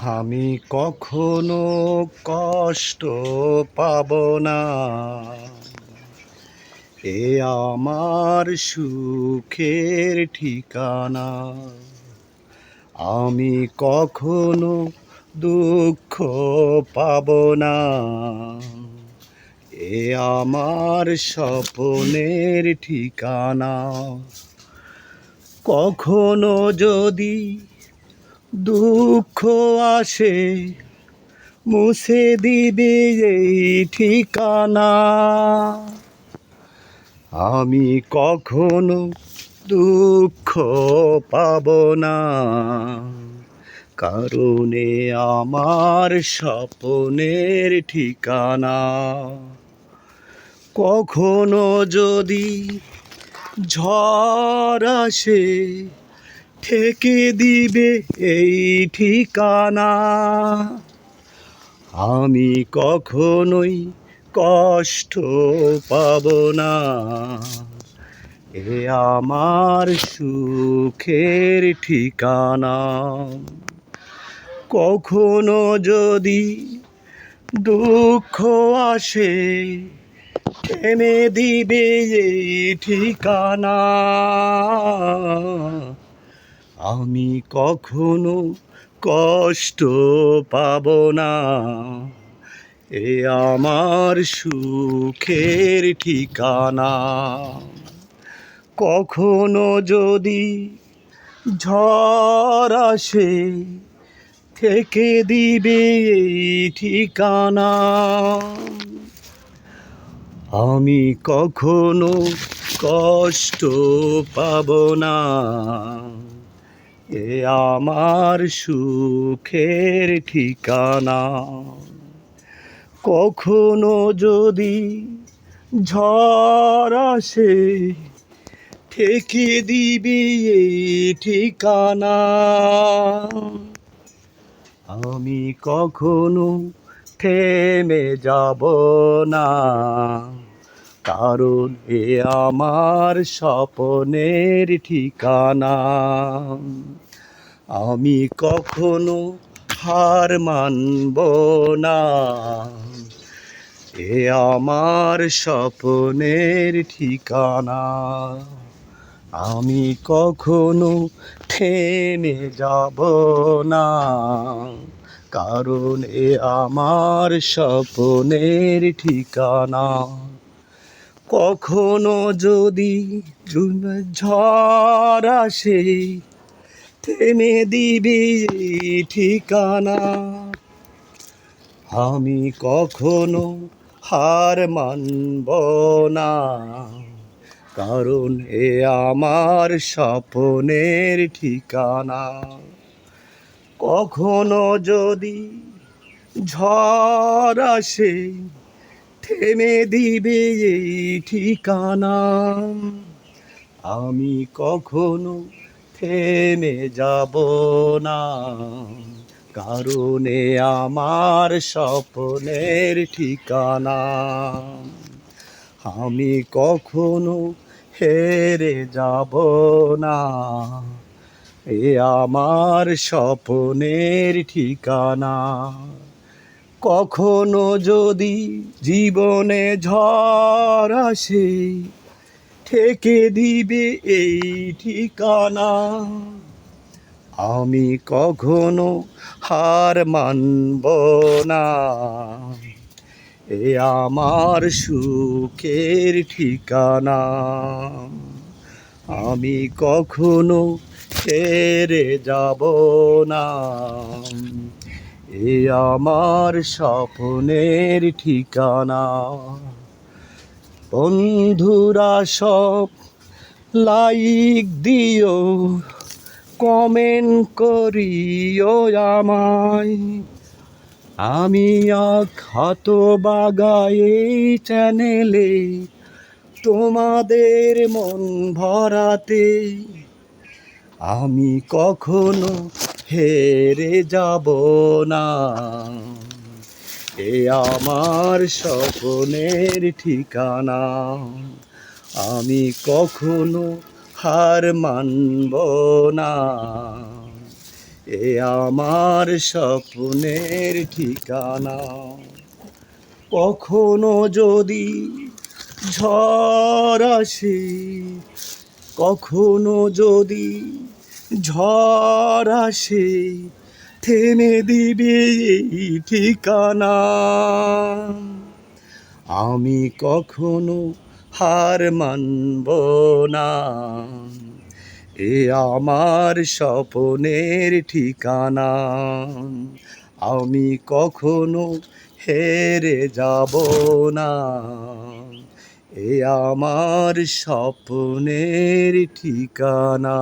আমি কখনো কষ্ট পাব না, এ আমার সুখের ঠিকানা। আমি কখনো দুঃখ পাব না, এ আমার স্বপ্নের ঠিকানা। কখনো যদি দুঃখ আসে, মুছে দিবে এই ঠিকানা। আমি কখনো দুঃখ পাব না, কারণে আমার স্বপ্নের ঠিকানা। কখনো যদি ঝড় আসে, থেকে দিবে এই ঠিকানা। আমি কখনোই কষ্ট পাব না, এ আমার সুখের ঠিকানা। কখনো যদি দুঃখ আসে, থেমে দিবে এই ঠিকানা। আমি কখনো কষ্ট পাব না, এ আমার সুখের ঠিকানা। কখনো যদি ঝড় আসে, থেকে দিবে এই ঠিকানা। আমি কখনো কষ্ট পাব না, এ আমার সুখের ঠিকানা। কখনো যদি ঝড় আসে, থেকে দিবে এই ঠিকানা। আমি কখনো থেমে যাব না, কারণ এ আমার স্বপ্নের ঠিকানা। আমি কখনো হার মানব না, এ আমার স্বপ্নের ঠিকানা। আমি কখনো থেমে যাব না, কারণ এ আমার স্বপ্নের ঠিকানা। কখনো যদি ঝড় আসে, থেমে দিবে এই ঠিকানা। আমি কখনো হার মানব না, কারণ এ আমার স্বপ্নের ঠিকানা। কখনো যদি ঝড় আসে, থেমে দিবে এই ঠিকানা। আমি কখনো থেমে যাব না, কারণ এ আমার স্বপ্নের ঠিকানা। আমি কখনো হেরে যাব না, এ আমার স্বপ্নের ঠিকানা। কখনো যদি জীবনে ঝড় আসে, থেকে দিবে এই ঠিকানা। আমি কখনো হার মানব না, এ আমার সুখের ঠিকানা। আমি কখনো হেরে যাব না, এ আমার স্বপ্নের ঠিকানা। বন্ধুরা সব লাইক দিও, কমেন্ট করিও আমায়। আমি এক হতভাগা এই চ্যানেলে, তোমাদের মন ভরাতে। আমি কখনো হেরে যাব না, এ আমার স্বপ্নের ঠিকানা। আমি কখনো হার মানব না, এ আমার স্বপ্নের ঠিকানা। কখনো যদি ঝড় আসে, কখনো যদি ঝড় আসে, থেমে দিবে এই ঠিকানা। আমি কখনো হার মানব না, এ আমার স্বপ্নের ঠিকানা। আমি কখনো হেরে যাব না, এ আমার স্বপ্নের ঠিকানা।